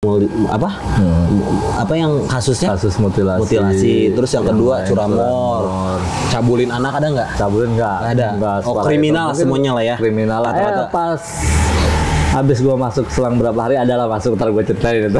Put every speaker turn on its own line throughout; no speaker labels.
apa yang kasusnya
kasus mutilasi.
Terus yang kedua curamor, cabulin anak ada nggak?
Cabulin nggak
ada. Oh, kriminal semuanya lah ya,
kriminal lah. Pas habis gua masuk selang berapa hari adalah masuk, ntar gua ceritain itu.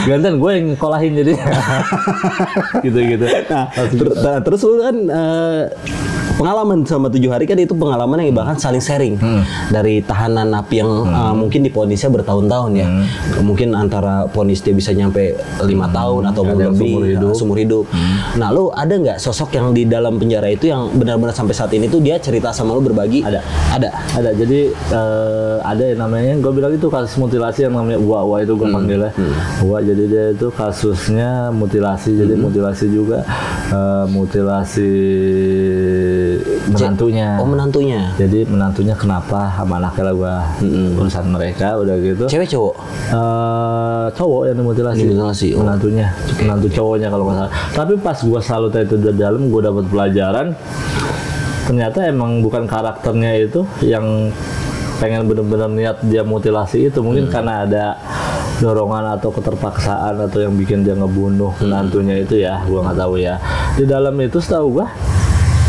Gantian gue yang ngekolahin jadi gitu.
Nah, terus lu kan pengalaman sama 7 hari kan itu pengalaman yang bahkan saling sharing dari tahanan napi yang mungkin diponisnya bertahun-tahun ya, mungkin antara ponis dia bisa nyampe 5 tahun atau lebih seumur hidup. Nah, lu ada nggak sosok yang di dalam penjara itu yang benar-benar sampai saat ini tuh dia cerita sama lu berbagi? Ada.
Jadi ada yang namanya, gue bilang itu kasus mutilasi yang namanya Uwa itu gue panggilnya. Uwa, jadi dia itu kasusnya mutilasi. Jadi mutilasi juga mutilasi menantunya.
Oh, menantunya.
Jadi menantunya kenapa sama anaknya lah gua urusan mereka udah gitu.
Cewek cowok?
Cowok yang dimutilasi. Menantunya, menantu cowoknya kalau nggak salah. Tapi pas gua salut itu di dalam, gua dapat pelajaran. Ternyata emang bukan karakternya itu yang pengen bener-bener niat dia mutilasi itu, mungkin karena ada dorongan atau keterpaksaan atau yang bikin dia ngebunuh menantunya itu ya, gua nggak tahu ya. Di dalam itu setahu gua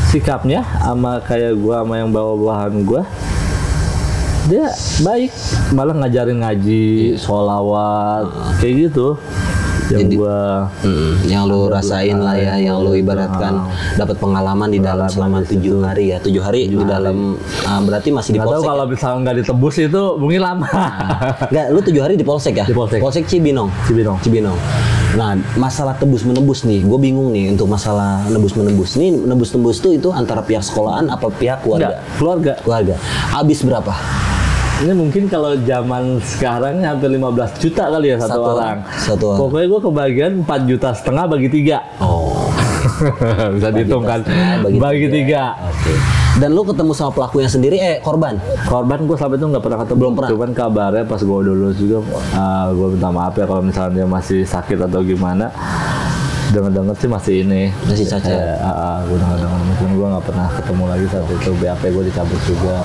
sikapnya sama kayak gua sama yang bawa-bawahan gua, dia baik, malah ngajarin ngaji, sholawat, kayak gitu. Yang gua
yang lu rasain lah ya, yang lu ibaratkan dapat pengalaman di dalam selama 7 hari ya. 7 hari di dalam berarti masih di polsek.
Atau kalau misalnya nggak ditebus itu mungkin lama.
Enggak, lu 7 hari di polsek ya?
Di polsek.
Polsek Cibinong. Nah, masalah tebus-menebus nih, gue bingung nih untuk masalah nebus-menebus. Nih, nebus-nebus tuh itu antara pihak sekolahan apa pihak keluarga? Keluarga. Habis berapa?
Ini mungkin kalau zaman sekarang hampir 15 juta kali ya satu orang. Pokoknya gue kebagian 4,5 juta bagi 3.
Oh.
Bisa dihitung kan? Bagi 3.
Oke. Dan lu ketemu sama pelakunya sendiri, korban?
Korban gue sampai itu nggak pernah ketemu.
Belum pernah?
Cuman kabarnya pas gue dulu juga, gue minta maaf ya kalau misalnya dia masih sakit atau gimana. Dengar-dengar sih masih cacat. Gue dengar-dengar, mungkin gue nggak pernah ketemu lagi saat itu. BAP gue dicabut juga.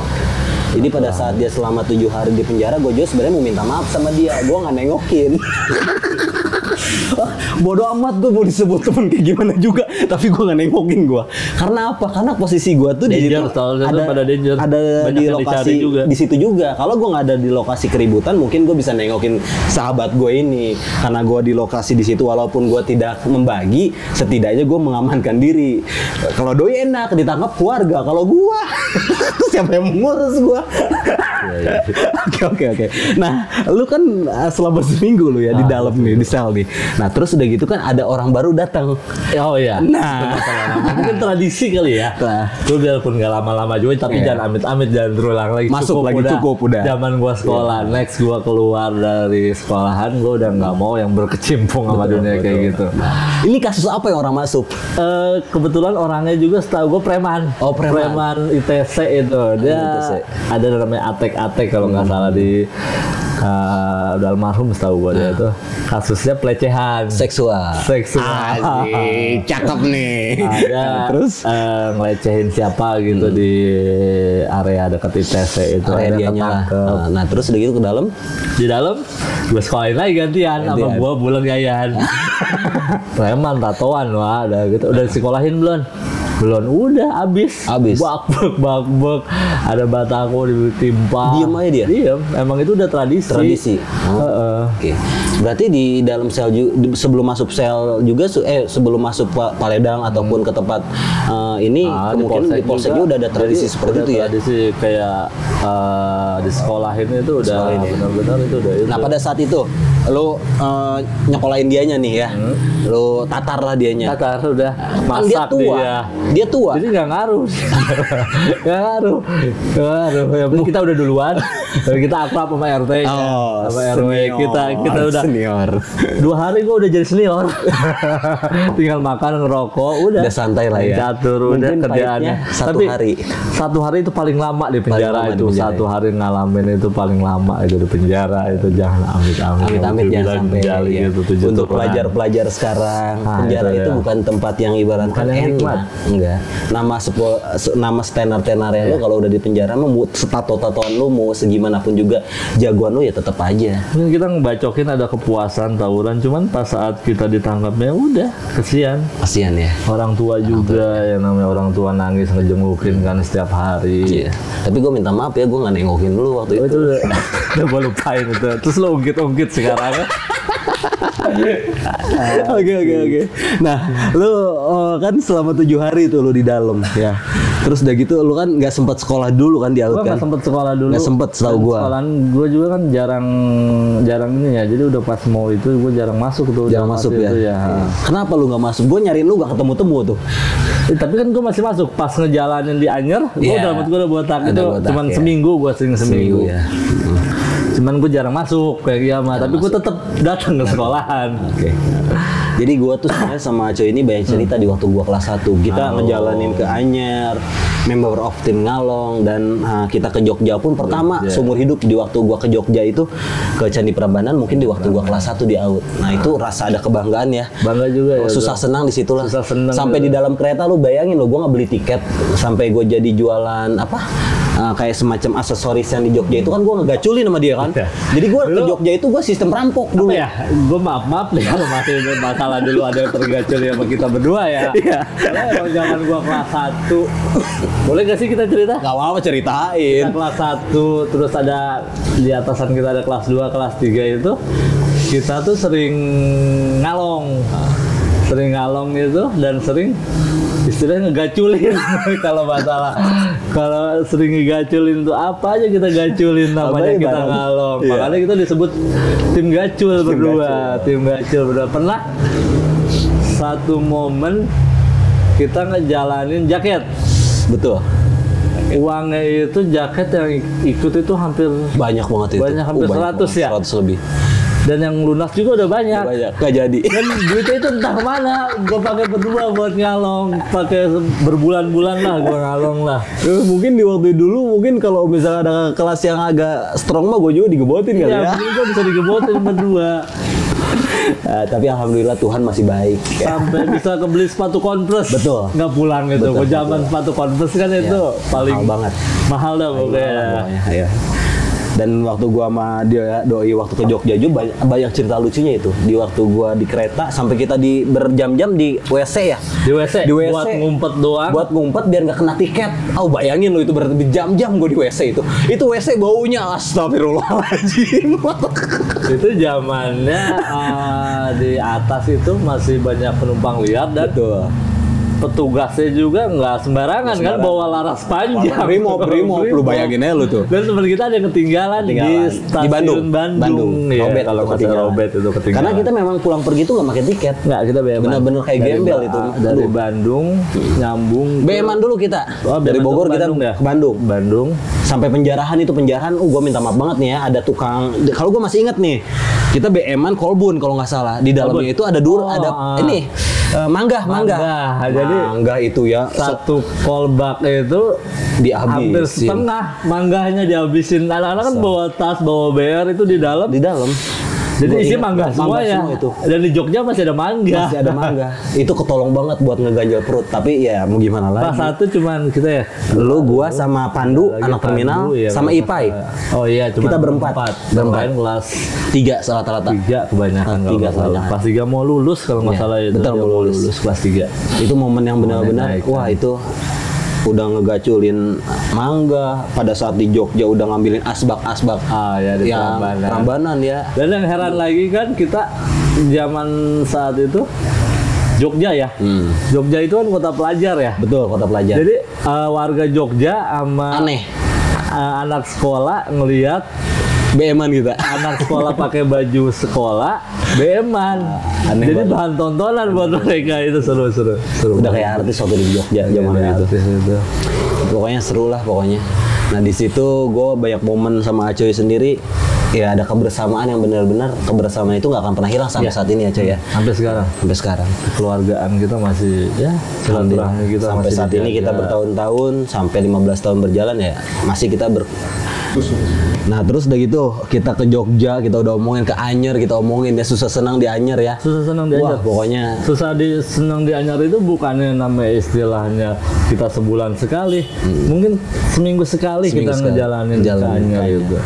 Jadi pada saat dia selama 7 hari di penjara, gue juga sebenarnya mau minta maaf sama dia. Gue nggak nengokin. Bodoh amat gue mau disebut temen kayak gimana juga, tapi gue nggak nengokin gue. Karena apa? Karena posisi gue tuh
danger,
ada di lokasi juga. Di situ juga. Kalau gue nggak ada di lokasi keributan, mungkin gue bisa nengokin sahabat gue ini. Karena gue di lokasi di situ, walaupun gue tidak membagi, setidaknya gue mengamankan diri. Kalau doi enak ditangkap keluarga. Kalau gue siapa yang mengurus gue? Oke. Nah, lu kan selama seminggu lu ya di dalam nih, di sel nih. Nah, terus udah gitu kan ada orang baru datang.
Oh iya.
Nah,
mungkin tradisi kali ya. Lu biarpun nggak lama-lama juga, tapi jangan amit-amit, jangan terulang lagi.
Cukup udah.
Zaman gua sekolah, next gua keluar dari sekolahan, gua udah nggak mau yang berkecimpung sama dunia kayak gitu.
Ini kasus apa yang orang masuk?
Kebetulan orangnya juga setahu gua preman.
Oh,
preman ITC itu. Dia ada namanya Atek kalau nggak salah di udah almarhum setahu gue dia itu kasusnya pelecehan seksual.
Cakep nih.
Ada terus ngelecehin siapa gitu di area dekat ITC itu,
areanya. Nah, terus udah gitu ke dalam?
Di dalam gue sekolahin lagi gantian sama gue bulan gayan. Preman tatoan, udah gitu. Udah disekolahin belum? Belum, udah habis. Bak-bak. Ada batako ditimpa.
Diem aja dia?
Diem. Emang itu udah tradisi.
Oke. Berarti di dalam sel sebelum masuk sel juga sebelum masuk Paledang ataupun ke tempat ini mungkin di polsek juga udah ada tradisi seperti itu ya.
Tradisi kayak di sekolah ini itu udah benar-benar itu udah.
Nah, pada saat itu lu nyekolahin dianya nih ya. Lu tatar lah dianya.
Tatar udah
Kan
masak
dia tua.
Jadi nggak ngaruh. Nggak ngaruh. Yang penting kita udah duluan. Kita akrab sama RT-nya. Sama RW kita udah
senior.
2 hari gua udah jadi senior. Tinggal makan, ngerokok, udah
santai lah ya.
Catur udah kerjaannya.
Tapi
satu hari itu paling lama di penjara itu. Satu hari ngalamin itu paling lama itu di penjara itu. Jangan amit-amit
jangan sampai
gitu,
untuk pelajar-pelajar sekarang penjara itu bukan tempat yang ibaratkan enak. Enggak. Nama tenar-tenarnya lo kalau udah di penjara mau tato-tatoan lo mau segimanapun juga jagoan lo ya tetap aja.
Mungkin kita ngebacokin ada kepuasan tawuran, cuman pas saat kita ditangkapnya udah kasihan ya. Orang tua juga yang namanya orang tua nangis ngejengukin kan setiap hari.
Iya. Tapi gue minta maaf ya, gue nggak nengokin dulu waktu itu.
Udah gue lupain itu. Terus lo ungkit sekarang.
Oke. Nah, lu kan selama 7 hari itu lu di dalam ya. Terus udah gitu lu kan nggak sempat sekolah dulu kan di AUT kan?
Nggak sempat sekolah dulu.
Nggak sempat setahu gua.
Sekolahan gua juga kan jarang ini ya. Jadi udah pas mau itu gua jarang masuk tuh.
Jarang masuk ya. Kenapa lu nggak masuk? Gua nyariin lu nggak ketemu tuh.
Tapi kan gua masih masuk pas ngejalanin di Anyer. Gua udah botak itu. Cuman seminggu gua sering seminggu. Ya. Cuman gue jarang masuk kayak Yama, tapi gue tetap datang ke sekolahan.
Jadi gue tuh sebenarnya sama Coy ini banyak cerita di waktu gue kelas 1. Kita ngejalanin ke Anyer, member of tim Ngalong, dan kita ke Jogja pun pertama seumur hidup di waktu gue ke Jogja itu ke Candi Prambanan mungkin di waktu gue kelas 1 di AUT. Nah itu rasa ada kebanggaan ya.
Bangga juga ya.
Susah senang di situ lah. Sampai
juga.
Di dalam kereta lu bayangin lo, gue nggak beli tiket sampai gue jadi jualan kayak semacam aksesoris yang di Jogja itu kan gue ngegaculin sama dia kan. Jadi gue ke Jogja itu gue sistem rampok dulu.
Ya, gue maaf nih kalau masih masalah dulu ada yang tergaculi sama kita berdua ya. Karena emang zaman gue kelas 1. Boleh gak sih kita cerita?
Gak apa-apa, ceritain.
Kita kelas 1, terus ada di atasan kita ada kelas 2, kelas 3 itu kita tuh sering ngalong. Sering ngalong itu dan sering istilahnya ngegaculin. Kalau masalah kalau sering ngegaculin itu apa aja kita gaculin namanya kita ngalong. Makanya kita disebut tim gacul berdua. Pernah satu momen kita ngejalanin jaket.
Betul.
Uangnya itu jaket yang ikut itu hampir
banyak banget itu.
Hampir 100 ya.
100 lebih.
Dan yang lunas juga udah banyak.
Gak jadi.
Dan duitnya itu entah mana. Gue pakai berdua buat ngalong. Pakai berbulan-bulan lah gue ngalong lah.
Mungkin di waktu dulu mungkin kalau misalnya ada kelas yang agak strong mah gue juga digebotin kali ya.
Mungkin gue bisa digebotin berdua.
Tapi alhamdulillah Tuhan masih baik.
Sampai bisa kebeli sepatu Converse.
Betul.
Nggak pulang gitu. Gue zaman sepatu Converse kan itu paling
mahal banget.
Mahal dah pokoknya.
Dan waktu gua sama dia doi waktu ke Jogja juga banyak cerita lucunya itu. Di waktu gua di kereta sampai kita berjam-jam di WC ya.
Di WC. Buat ngumpet doang.
Buat ngumpet biar nggak kena tiket. Bayangin lo itu berarti berjam-jam gua di WC itu. Itu WC baunya astagfirullahaladzim.
Itu zamannya di atas itu masih banyak penumpang liar dan petugasnya juga nggak sembarangan kan bawa laras panjang.
Brimob, lu bayangin aja lu tuh.
Dan sebenarnya kita ada yang ketinggalan di stasiun Bandung.
Ya,
kalau Robet itu ketinggalan.
Karena kita memang pulang pergi tuh nggak pakai tiket.
Nggak, kita BM.
Bener-bener kayak gembel itu.
Dari Bandung nyambung.
BM-an dulu kita. Dari Bogor kita ke
Bandung.
Sampai penjarahan, gue minta maaf banget nih ya, ada tukang. Kalau gue masih inget nih, kita BM-an Kolbun kalau nggak salah. Di dalamnya itu ada ini. Mangga.
Jadi
mangga itu ya
satu kolbak itu
dihabisin.
Hampir setengah mangganya dihabisin. Anak-anak kan bawa tas, bawa bear itu di dalam. Jadi
Gua
isi
ingat
mangga semua ya.
itu.
Dan di Jogja masih ada mangga.
Masih ada mangga. Itu ketolong banget buat ngeganjel perut. Tapi ya mau gimana
Pas
lagi.
satu cuman kita ya.
Lu, gua sama Pandu,
Lagi
anak terminal,
Pandu, ya,
sama
berempat.
Ipai.
Oh iya, cuma
Kita berempat.
Berempat kelas
3 rata-rata.
3 kebanyakan kalau
Tiga
nggak salah.
kebanyakan.
Kelas 3 mau lulus kalau nggak
Iya,
salah itu.
betul,
Dia
mau lulus.
kelas 3.
Itu momen yang benar-benar
naik,
wah itu udah ngegaculin mangga pada saat di Jogja udah ngambilin asbak-asbak
Ah ya di
yang
Prambanan.
Prambanan ya.
Dan yang heran lagi kan kita zaman saat itu Jogja ya. Jogja itu kan kota pelajar ya.
Betul, kota pelajar.
Jadi warga Jogja sama
Aneh.
anak sekolah ngelihat
BM-an kita.
anak sekolah pakai baju sekolah BM-an.
Aneh
Jadi
banget.
bahan tontonan buat mereka itu seru.
Udah kayak artis waktu di Jogja zaman itu. Pokoknya seru lah pokoknya. Nah di situ gue banyak momen sama Acoy sendiri. Ya ada kebersamaan yang benar-benar kebersamaan itu nggak akan pernah hilang sampai saat ini Acoy ya.
Sampai sekarang
Sampai sekarang.
keluargaan kita masih ya silaturahmi kita
Sampai
masih
saat ini
dijaga.
kita bertahun-tahun sampai 15 tahun berjalan ya masih kita Nah terus udah gitu kita ke Jogja, kita udah omongin ke Anyer, kita omongin ya susah senang di Anyer ya.
susah senang di
Wah
Anyer.
pokoknya
Senang di Anyer itu bukannya namanya istilahnya kita sebulan sekali, mungkin seminggu sekali
Seminggu
kita
sekali.
ngejalanin ke
Ngejalanin
Anyer
ke
itu.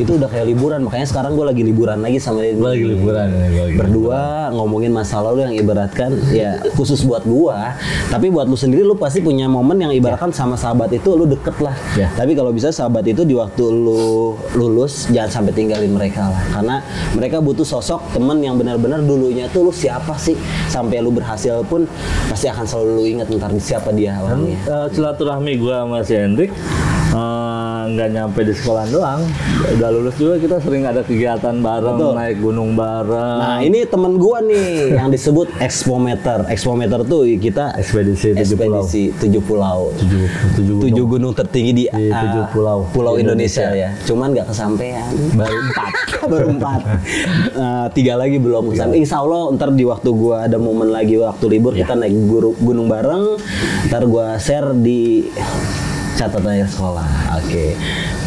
itu udah kayak liburan, makanya sekarang gue lagi liburan lagi sama dia.
Gua lagi liburan ya, gua lagi
Berdua ngomongin masa lalu yang ibaratkan ya khusus buat gua, tapi buat lu sendiri lu pasti punya momen yang ibaratkan sama sahabat itu lu deket lah.
Ya.
Tapi kalau bisa sahabat itu di waktu lu lulus jangan sampai tinggalin mereka lah, karena mereka butuh sosok temen yang benar-benar dulunya tuh lu siapa sih, sampai lu berhasil pun pasti akan selalu lu ingat ntar siapa dia orangnya.
Silaturahmi gua sama si Hendrik nggak nyampe di sekolah doang, udah lulus juga kita sering ada kegiatan bareng,
Betul.
naik gunung bareng.
Nah ini temen gua nih yang disebut Expometer. Expometer tuh kita
ekspedisi 7 pulau.
ekspedisi 7 pulau. 7 gunung tertinggi di
7 pulau.
Pulau
Di
Indonesia
Indonesia.
ya. Cuman nggak kesampaian.
Baru 4.
Baru 4. 3 lagi belum kesampaian. Insya Allah ntar di waktu gua ada momen lagi waktu libur kita naik gunung bareng. Ntar gua share di catatannya sekolah. Oke.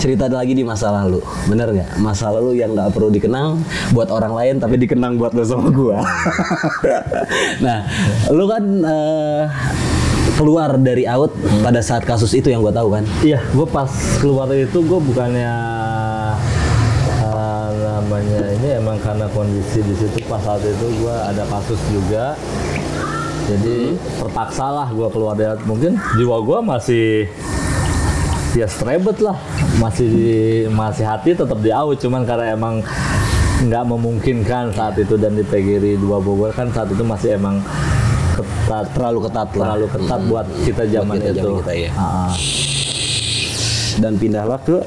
Cerita lagi di masa lalu. Bener nggak? Masa lalu yang nggak perlu dikenang buat orang lain tapi dikenang buat lo sama gua. Nah, lu kan keluar dari AUT pada saat kasus itu yang gua tahu kan.
Iya, gue pas keluar itu gue bukannya namanya ini emang karena kondisi di situ pas saat itu gue ada kasus juga, jadi terpaksa lah gue keluar dari mungkin jiwa gue masih ya strebet lah, masih hati tetap di AUT, cuman karena emang nggak memungkinkan saat itu dan di PGRI 2 Bogor kan saat itu masih emang ketat,
Terlalu ketat lah.
terlalu ketat buat kita zaman
kita,
itu.
zaman kita, ya.
Ah.
Dan pindahlah ke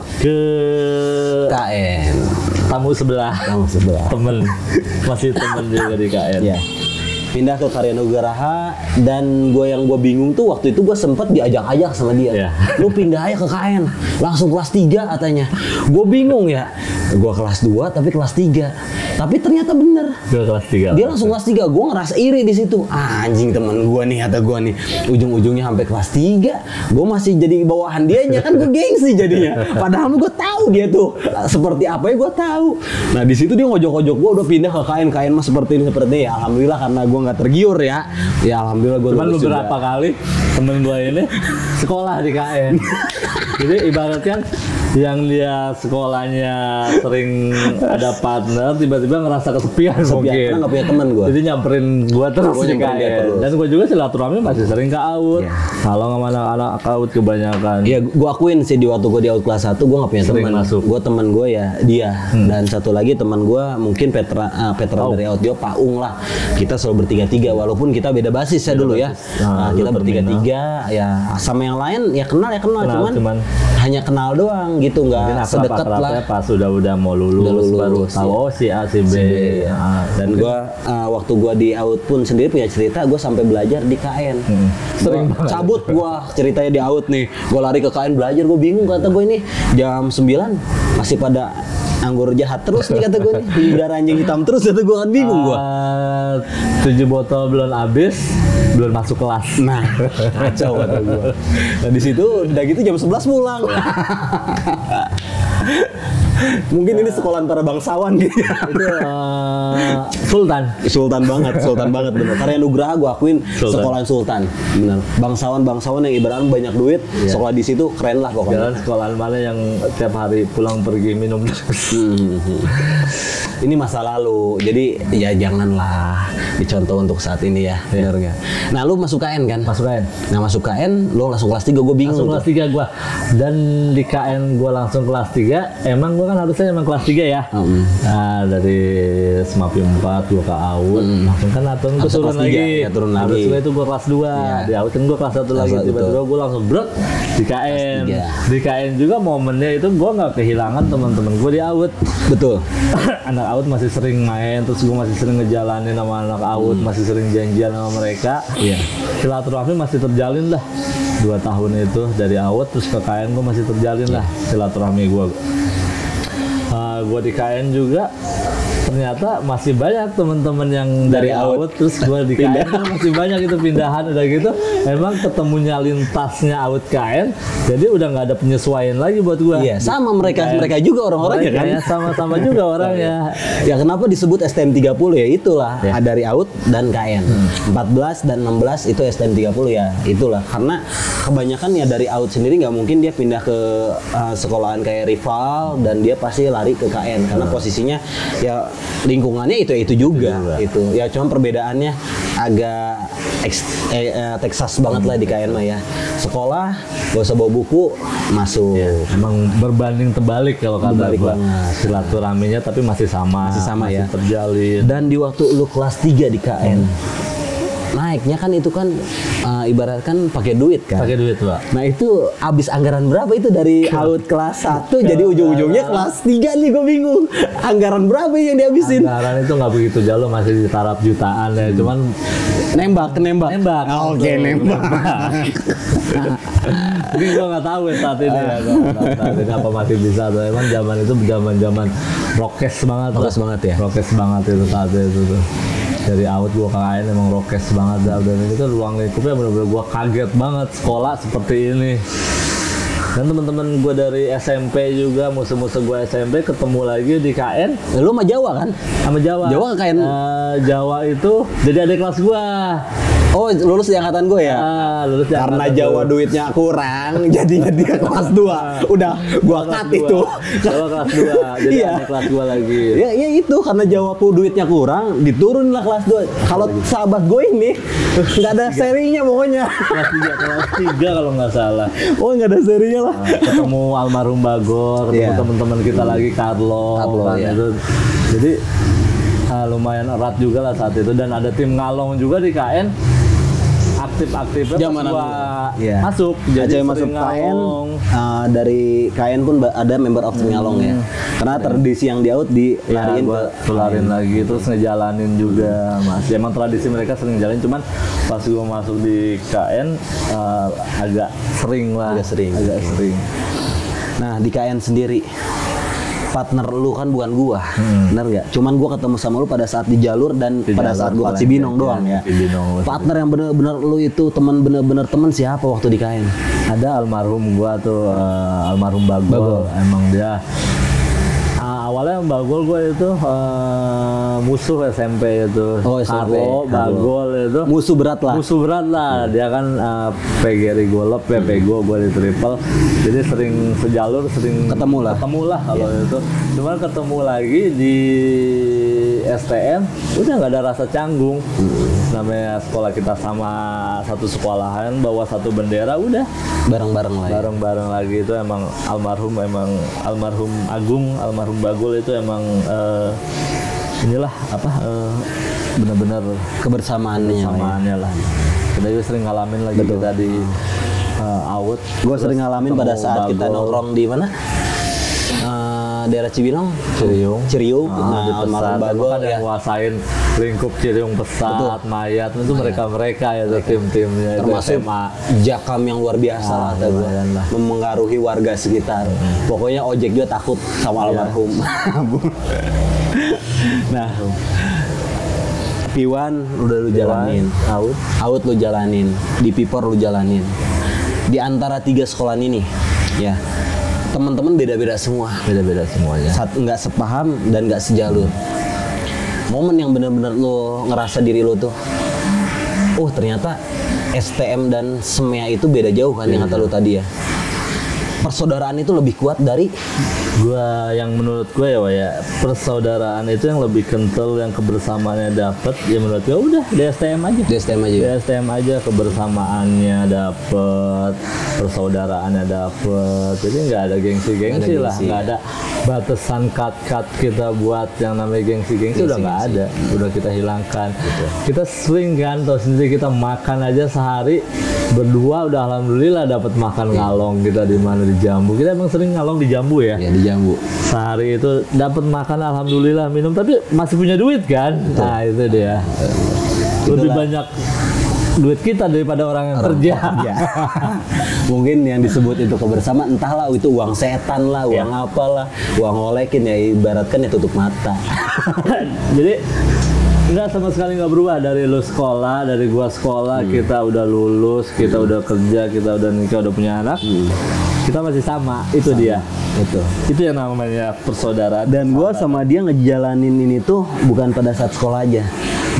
KN.
Tamu sebelah, temen, masih temen juga di KN.
Ya. Pindah ke Karya Nugraha dan yang gue bingung tuh waktu itu gue sempet diajak-ajak sama dia.
Iya.
Lu pindah aja ke KN, langsung kelas 3 katanya. Gue bingung ya. Gue kelas 2 tapi kelas 3. Tapi ternyata bener.
Gue kelas 3.
Dia langsung kelas 3, gue ngerasa iri di situ. Anjing temen gue nih, kata gue nih. Ujung-ujungnya sampai kelas 3, gue masih jadi bawahan dianya kan gue gengsi jadinya. Padahal gue tahu dia tuh seperti apa ya gue tahu. Nah di situ dia ngojok-ngojok gue udah pindah ke KN mah seperti ini. Ya alhamdulillah karena gue nggak tergiur ya. Ya alhamdulillah gue.
Cuman beberapa kali temen gue ini sekolah di KN. Jadi ibaratnya yang dia sekolahnya sering ada partner, tiba-tiba ngerasa kesepian mungkin.
Karena nggak punya teman gue.
Jadi nyamperin gue terus
Gua
di
nyamperin dia
KN.
terus.
Dan gue juga silaturahmi masih sering ke AUT.
Iya.
Kalau sama anak-anak AUT kebanyakan.
Iya, gue akuin sih di waktu gue di AUT kelas 1 gue nggak punya
Sering
teman.
masuk.
Gue teman gue ya dia dan satu lagi teman gue mungkin veteran dari AUT dia Paung lah. Kita selalu bertiga-tiga walaupun kita beda basis ya dulu ya.
Nah,
Kita
dulu
bertiga-tiga ya sama yang lain ya kenal cuman hanya kenal doang gitu nggak sedekat lah.
Pas udah mau lulus, baru tahu oh si A si B.
Dan gue waktu gue di AUT pun sendiri punya cerita gue sampai belajar di KN.
Sering
Gua cabut gue ceritanya di AUT nih, gue lari ke KN belajar, gue bingung kata gue ini jam 9 masih pada anggur jahat terus nih kata gue nih, hindar anjing hitam terus kata gue kan bingung gue.
7 botol belum habis, belum masuk kelas.
Nah, kacau kata gue. Nah di situ udah gitu jam 11 pulang. Mungkin ini sekolahan para bangsawan gitu.
Itu Sultan
banget bener. Karya Nugraha gue akuin sekolahan Sultan, bener. Bangsawan yang ibaratnya banyak duit, sekolah di situ keren lah pokoknya.
Jalan sekolahan mana yang tiap hari pulang pergi minum.
Ini masa lalu, jadi ya janganlah dicontoh untuk saat ini ya, bener nggak? Nah lu masuk KN kan?
Masuk KN.
Nah masuk KN, lu langsung kelas 3, gue bingung.
Langsung kelas 3 gue, dan di KN gue langsung kelas 3. Emang gue kan harusnya emang kelas 3 ya. Nah dari SMAPI 4 gue ke AUD, langsung kan atau gue turun lagi.
Ya, turun lagi.
Harusnya itu gue kelas 2, di AUD kan gue kelas 1 lagi. Tiba-tiba gue langsung brek di KN. Di KN juga momennya itu gue nggak kehilangan teman-teman gue di AUD.
Betul.
Anak AUD masih sering main, terus gue masih sering ngejalanin sama anak AUD, masih sering janjian sama mereka. Silaturahmi masih terjalin lah 2 tahun itu dari AUD terus ke KN gue masih terjalin lah silaturahmi gue. Gue di KN juga ternyata masih banyak teman-teman yang dari AUD terus gue di KN masih banyak itu pindahan udah gitu. Emang ketemunya lintasnya AUD KN, jadi udah nggak ada penyesuaian lagi buat gue.
Iya, sama mereka juga orang-orangnya kan.
Sama-sama juga orangnya.
Ya kenapa disebut STM 30 ya itulah dari AUD dan KN. 14 dan 16 itu STM 30 ya itulah, karena kebanyakan ya dari AUD sendiri nggak mungkin dia pindah ke sekolahan kayak rival, dan dia pasti lari ke KN karena posisinya ya lingkungannya itu juga. Itu ya cuma perbedaannya agak Texas banget lah di KN mah ya. Sekolah gak usah bawa buku masuk.
Emang berbanding terbalik kalau kata gua. Silaturahminya tapi masih sama
ya,
terjalin.
Dan di waktu lu kelas 3 di KN naiknya kan itu kan ibaratkan pakai duit kan.
Pakai duit, Pak.
Nah itu habis anggaran berapa itu dari AUD kelas 1 jadi ujung-ujungnya kelas 3 nih, gue bingung. Anggaran berapa yang dihabisin?
Anggaran itu nggak begitu jauh, masih di taraf jutaan ya. Cuman
nembak. Oke, nembak.
Tapi gue nggak tahu ya saat ini ya. Saat ini apa masih bisa tuh. Emang zaman itu zaman rokes banget. Rokes banget itu saat itu tuh. Dari AUD gua ke KN emang rokes banget dah, dan itu ruang lingkupnya benar-benar gua kaget banget sekolah seperti ini. Dan teman-teman gua dari SMP juga, musuh-musuh gua SMP ketemu lagi di KN.
Lu sama Jawa kan?
Sama Jawa.
Jawa ke KN.
Jawa itu jadi adik kelas gua.
Oh, lulus di angkatan gue ya?
Lulus di
karena Jawa gua. Duitnya kurang, jadinya dia kelas 2. Udah, gua cut itu.
Jawa kelas 2, jadi adik kelas gua lagi.
Ya itu, karena Jawaku duitnya kurang, diturun lah kelas 2. Kalau sahabat gue ini, nggak ada serinya pokoknya.
Kelas 3 kalau nggak salah.
Oh, nggak ada serinya lah.
Ketemu almarhum Bagor, ketemu teman-teman kita lagi, Carlo kan itu. Jadi lumayan erat juga lah saat itu, dan ada tim ngalong juga di KN. Aktif-aktifnya pas gua masuk, jadi
masuk KN. Dari KN pun ada member of tim ngalong ya, karena tradisi yang di AUD
tularin lagi, terus ngejalanin juga mas. Emang tradisi mereka sering jalanin, cuman pas gua masuk di KN agak sering.
Nah di KN sendiri partner lu kan bukan gua, bener nggak? Cuman gua ketemu sama lu pada saat di jalur dan pada saat gua ke Cibinong doang ya. Partner yang bener-bener lu itu bener-bener teman siapa waktu di KN?
Ada almarhum gua tuh, almarhum Bagol. Emang dia awalnya Bagol gua itu musuh SMP itu. Carlo, Bagol itu
musuh berat lah. Dia kan
PGRI Golop ya, Pego, gua di Triple. Jadi sering sejalur, sering ketemu lah kalau itu. Cuman ketemu lagi di STM udah nggak ada rasa canggung. Namanya sekolah kita sama satu sekolahan, bawa satu bendera, udah bareng-bareng lagi. Itu emang almarhum Agung, almarhum Bagol itu emang inilah benar-benar kebersamaannya lah. Kita juga sering ngalamin lagi. Kita di AUD.
Gue sering ngalamin pada saat kita nongkrong di mana? Daerah Cibinong, Ciriung.
Nah, almarhum Bagol yang nguasain lingkup Ciriung Pesat, Mayat, itu mereka ya, tim-timnya.
Termasuk Jakam yang luar biasa lah, memengaruhi warga sekitar. Pokoknya ojek juga takut sama almarhum. Nah, Piwan udah lu jalanin, AUD lu jalanin, di Pipor lu jalanin. Di antara 3 sekolahan ini, ya, teman-teman beda-beda semua.
Beda-beda semuanya.
Nggak sepaham dan nggak sejalur. Momen yang benar-benar lo ngerasa diri lo tuh, oh ternyata STM dan SEMEA itu beda jauh kan, yang kata lo tadi ya. Persaudaraan itu lebih kuat dari
yang menurut gue ya persaudaraan itu yang lebih kental, yang kebersamaannya dapet ya menurut gue udah di STM aja.
Di STM
aja kebersamaannya dapet, persaudaraannya dapet, jadi nggak ada gengsi lah, nggak ada batasan cut kita buat yang namanya gengsi udah nggak ada, udah kita hilangkan. Kita sering kan tau sendiri, kita makan aja sehari berdua udah alhamdulillah dapat makan ngalong kita di mana, di Jambu. Kita emang sering ngalong di Jambu ya.
Ya di Jambu.
Sehari itu dapat makan alhamdulillah, minum tapi masih punya duit kan. Betul. Nah itu dia. Lebih banyak duit kita daripada orang yang kerja.
Mungkin yang disebut itu kebersamaan, entahlah itu uang setan lah, uang apalah, uang ngolekin ya, ibaratkan ya tutup mata.
Jadi enggak, sama sekali nggak berubah dari lu sekolah, dari gua sekolah, kita udah lulus, kita udah kerja, kita udah nikah, udah punya anak, kita masih sama. Itu dia. Itu yang namanya persaudaraan.
Dan gua sama dia ngejalanin ini tuh bukan pada saat sekolah aja.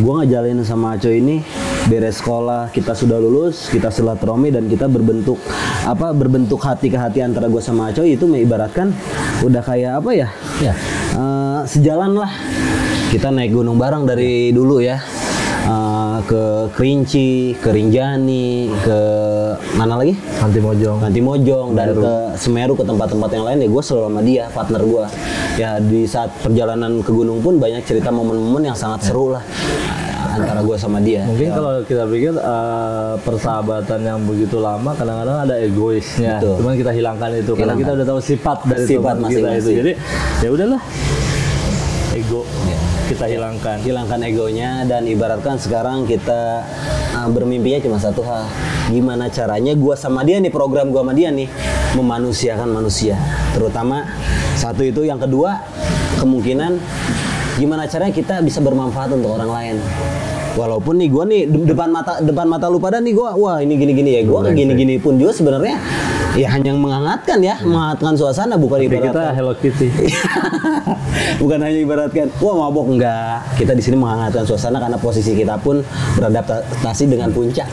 Gua ngejalanin sama Acoy ini beres sekolah, kita sudah lulus, kita silaturahmi dan kita berbentuk hati ke hati antara gua sama Acoy itu mengibaratkan udah kayak apa ya? Sejalan lah. Kita naik gunung bareng dari dulu ya, ke Kerinci, ke Rinjani, ke mana lagi? Antimojong, dan ke Semeru, ke tempat-tempat yang lain ya. Gue selalu sama dia, partner gue. Ya di saat perjalanan ke gunung pun banyak cerita momen-momen yang sangat seru lah antara gue sama dia.
Mungkin kalau kita pikir persahabatan yang begitu lama kadang-kadang ada egoisnya. Cuman kita hilangkan itu karena kita udah tahu sifat dari teman kita itu. Jadi ya udahlah, ego kita hilangkan
egonya, dan ibaratkan sekarang kita bermimpinya cuma satu hal, gimana caranya gua sama dia nih, program gua sama dia nih memanusiakan manusia, terutama satu itu. Yang kedua, kemungkinan gimana caranya kita bisa bermanfaat untuk orang lain. Walaupun nih gue nih depan mata lu pada nih gue, wah ini gini ya, gue gini pun juga sebenarnya ya hanya menghangatkan ya, menghangatkan suasana, bukan ibaratkan
kita Hello Kitty.
Bukan hanya ibaratkan wah mabok, enggak. Kita di sini menghangatkan suasana karena posisi kita pun beradaptasi dengan puncak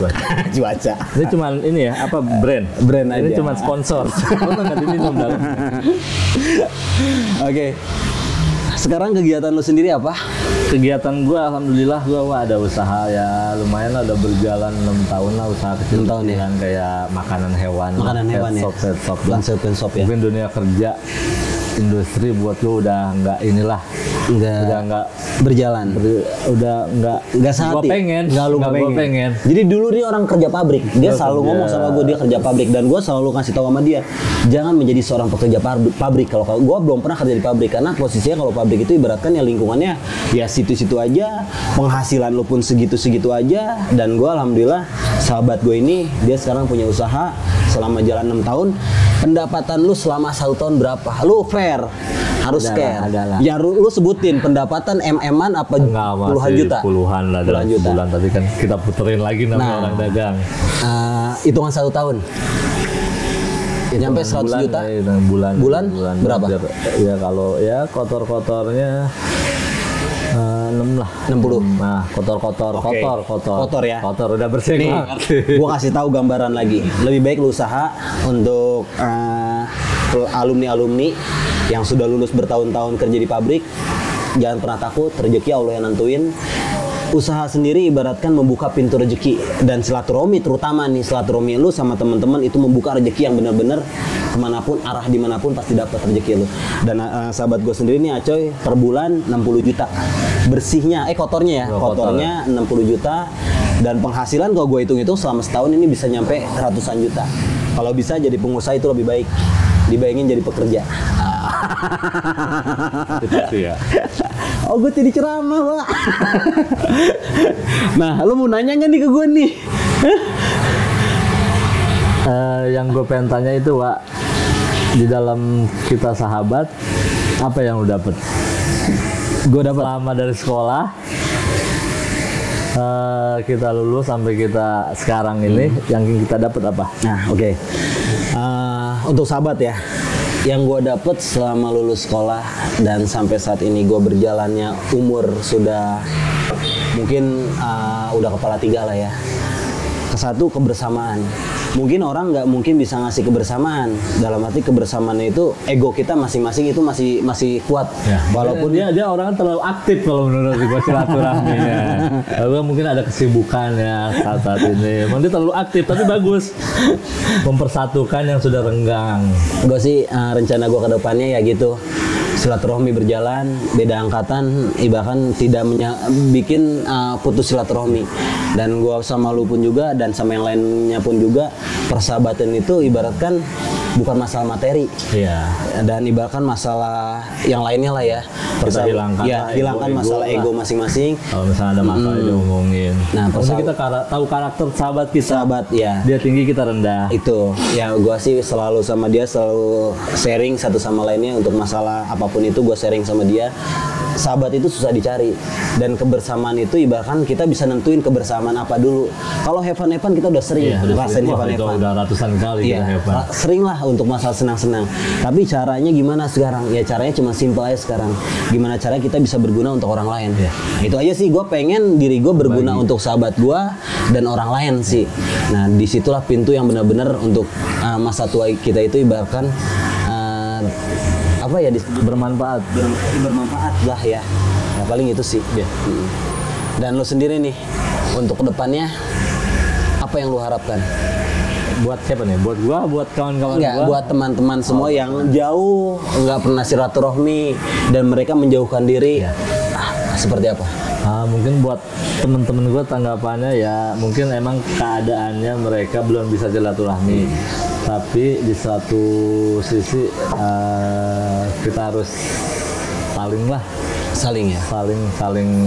cuaca.
Ini cuman ini ya, apa brand aja. Ini cuma sponsor. Nggak diminum dalam.
Oke. Sekarang kegiatan lu sendiri apa?
Kegiatan gue, alhamdulillah gue ada usaha ya, lumayan lah, udah berjalan 6 tahun lah, usaha kecil kan, kayak makanan hewan ya, pet shop ya. Mungkin dunia kerja, industri buat gue udah nggak inilah, udah nggak
berjalan,
udah nggak
sehati,
nggak pengen.
Jadi dulu dia orang kerja pabrik, dia selalu ngomong sama gue dia kerja pabrik, dan gue selalu kasih tahu sama dia jangan menjadi seorang pekerja pabrik. Kalau gue belum pernah kerja di pabrik, karena posisinya kalau pabrik itu ibaratkan ya lingkungannya ya situ-situ aja, penghasilan lu pun segitu-segitu aja. Dan gue alhamdulillah sahabat gue ini dia sekarang punya usaha selama jalan 6 tahun. Pendapatan lu selama 1 tahun berapa? Lu fair, harus care. Ya lu sebutin pendapatan MM-an apa puluhan juta?
Puluhan lah dalam bulan, tadi kan kita puterin lagi nama orang dagang.
Hitungan 1 tahun. Nyampe 100 juta? Bulan berapa?
Ya kalau ya kotor-kotornya 6 lah.
60.
Nah, kotor ya. Kotor udah bersih.
Nih, gua kasih tahu gambaran lagi. Lebih baik lu usaha untuk alumni yang sudah lulus bertahun-tahun kerja di pabrik. Jangan pernah takut, rezeki Allah yang nentuin. Usaha sendiri ibaratkan membuka pintu rezeki, dan silaturahmi, terutama nih silaturahmi lu sama teman-teman itu membuka rezeki yang benar-benar kemanapun, arah dimanapun pasti dapat rezeki lu. Dan sahabat gue sendiri nih Acoy, per bulan 60 juta bersihnya, kotornya 60 juta, dan penghasilan kalau gue hitung-hitung selama setahun ini bisa nyampe ratusan juta. Kalau bisa jadi pengusaha itu lebih baik dibayangin jadi pekerja.
Itu ya.
Oh, gue jadi ceramah, Pak. Nah, lu mau nanya nggak nih ke gue nih?
Yang gue pengen tanya itu, Pak, di dalam kita sahabat, apa yang lu dapet? Gue dapet selama dari sekolah, kita lulus sampai kita sekarang ini, yang kita dapet apa?
Nah, oke. Untuk sahabat ya. Yang gue dapet selama lulus sekolah dan sampai saat ini gue berjalannya umur sudah mungkin udah kepala 3 lah ya. Satu, kebersamaan. Mungkin orang nggak mungkin bisa ngasih kebersamaan. Dalam arti kebersamaannya itu ego kita masing-masing itu masih kuat.
Ya, walaupun dia orang terlalu aktif kalau menurut gue silaturahminya. Lalu mungkin ada kesibukan ya saat ini. Emang dia terlalu aktif tapi bagus mempersatukan yang sudah renggang.
Gue sih rencana gue ke depannya ya gitu. Silaturahmi berjalan, beda angkatan, bahkan tidak bikin putus silaturahmi. Dan gua sama lu pun juga, dan sama yang lainnya pun juga, persahabatan itu ibaratkan bukan masalah materi.
Iya.
Dan ibaratkan masalah yang lainnya lah ya. Hilangkan masalah ego masing-masing.
Kalau misalnya ada masalah diomongin.
Nah,
kita tahu karakter sahabat kita.
Sahabat ya.
Dia tinggi, kita rendah.
Itu. Ya gua sih selalu sama dia, selalu sharing satu sama lainnya untuk masalah apapun itu gua sharing sama dia. Sahabat itu susah dicari, dan kebersamaan itu ibaratkan kita bisa nentuin kebersamaan apa dulu. Kalau have fun kita udah sering rasain have fun.
Udah ratusan kali
ya, sering lah untuk masalah senang-senang. Tapi caranya gimana sekarang? Ya caranya cuma simpel aja sekarang. Gimana caranya kita bisa berguna untuk orang lain? Ya. Itu aja sih. Gue pengen diri gue berguna untuk sahabat gue dan orang lain sih. Nah disitulah pintu yang benar-benar untuk masa tua kita itu ibaratkan apa ya, bermanfaat lah ya. Nah, paling itu sih. Dan lo sendiri nih untuk kedepannya apa yang lo harapkan?
Buat siapa nih? Buat gua, buat kawan-kawan gua?
Buat teman-teman semua yang jauh nggak pernah silaturahmi dan mereka menjauhkan diri. Seperti apa?
Mungkin buat temen-temen gue tanggapannya ya mungkin emang keadaannya mereka belum bisa silaturahmi, tapi di satu sisi kita harus saling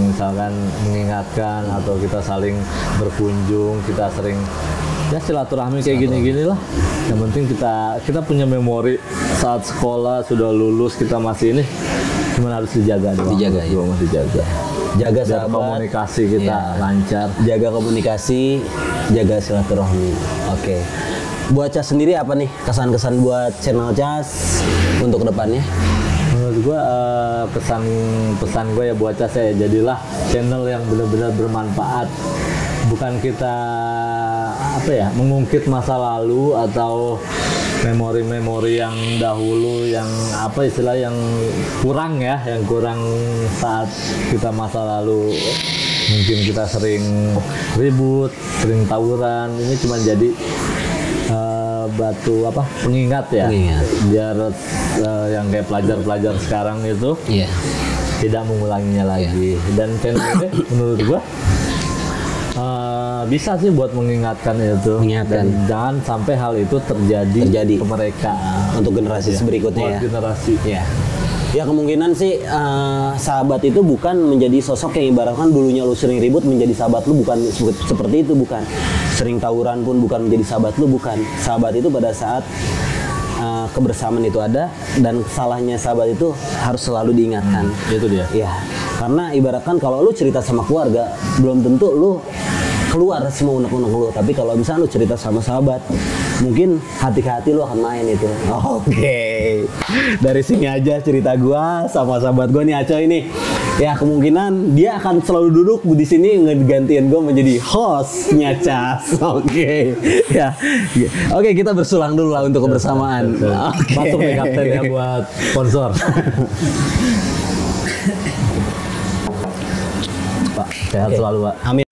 misalkan mengingatkan atau kita saling berkunjung, kita sering ya silaturahmi kayak gini-gini lah. Yang penting kita punya memori saat sekolah sudah lulus kita masih ini, cuman harus dijaga doang. Jaga sahabat, komunikasi kita lancar,
jaga komunikasi, jaga silaturahmi. Oke. Buat Cas sendiri apa nih kesan-kesan buat channel Cas untuk kedepannya?
Menurut gua pesan gue ya buat Cas ya, jadilah channel yang benar-benar bermanfaat. Bukan kita mengungkit masa lalu atau memori-memori yang dahulu yang yang kurang saat kita masa lalu. Mungkin kita sering ribut, sering tawuran. Ini cuma jadi pengingat ya. Biar yang kayak pelajar-pelajar sekarang itu tidak mengulanginya lagi. Dan channel ini menurut gua bisa sih buat mengingatkan itu. Dan jangan sampai hal itu terjadi ke mereka
untuk generasi berikutnya. Ya kemungkinan sih sahabat itu bukan menjadi sosok yang ibaratkan dulunya lu sering ribut menjadi sahabat lu, bukan seperti itu, bukan. Sering tawuran pun bukan menjadi sahabat lu, bukan. Sahabat itu pada saat kebersamaan itu ada, dan salahnya sahabat itu harus selalu diingatkan.
Itu dia.
Ya, karena ibaratkan kalau lu cerita sama keluarga, belum tentu lu keluar semua unek-unek lu. Tapi kalau misalnya lu cerita sama sahabat, mungkin hati ke hati lu akan main itu. Oke. Dari sini aja cerita gua sama sahabat gua nih, Aco ini. Ya kemungkinan dia akan selalu duduk di sini ngegantiin gua menjadi hostnya Cas. Oke. Ya. Oke, kita bersulang dulu lah untuk kebersamaan.
Masuk nih kapten ya buat sponsor. Pak, sehat selalu, Pak.
Amin.